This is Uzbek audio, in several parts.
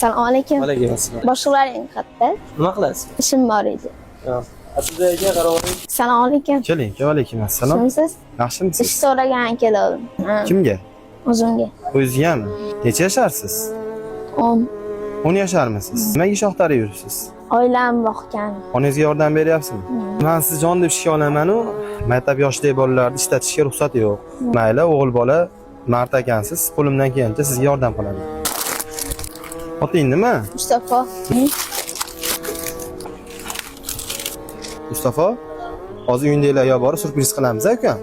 Assalomu alaykum. Alaykum assalom. Boshqalaring qayerda? Nima qilasiz? Ishim bor edi. Sizga qarab oling. Assalomu alaykum. Keling, alaykum assalom. Kimsiz? Yaxshimisiz? Ish so'ragan keldim. Kimga? O'zimga. O'zigami? Necha yasharsiz? 10. 10 yasharmisiz? Nimaga ish oqtarib yuribsiz? Oilam boqgan. Onangizga yordam beryapsizmi? Men siz jon deb ishga olaman-u, maktab yoshidagi bolalarni ishlatishga ruxsat yo'q. Mayli, o'g'il bola mard ekansiz, qo'limdan kelgancha sizga yordam qilaman. Oting nima? Mustafa. Mustafa, hozir uyingdagilarga borib surpriz qilamiz, aka.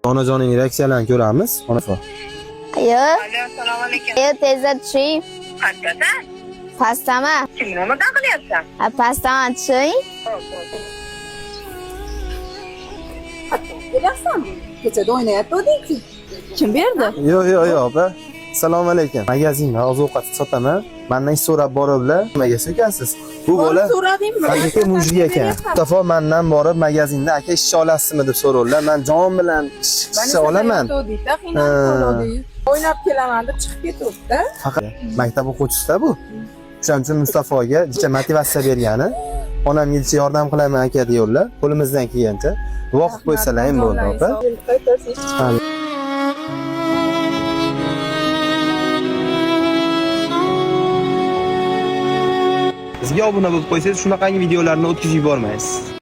Onajoning reaksiyalarini ko'ramiz. Onafa. Ayo. Assalomu alaykum. Ayo tezda tushing. Qayerda? Pastama. Kimni nimadan qilyapsan? Pastama tushing. Bilasanmi? Kechada o'ynayotganding-ku. Kim berdi? Yo'q, opa. Assalomu alaykum. Magazinda oziq-ovqat sotaman. Mendan ish so'rab boriblar. Nimaga so'kansiz? Bu bola So'radingmi? haqiqiy mujrik ekan. Mustafa mendan borib magazinda aka ish olasizmi deb so'rovlar. Men jon bilan ish olaman. O'ynab kelaman deb chiqib ketibdi. Faqat maktab o'quvchisi-da bu. Shuning uchun Mustafoga jicha motivatsiya bergani, onamga jicha yordam qilaman aka deyurlar. Qo'limizdan kelgancha duo qilib qo'ysalar ham bo'ldi, opa. Bizga obuna bo'lib qo'ysangiz, shunaqangi videolarni o'tkazib yubormaysiz.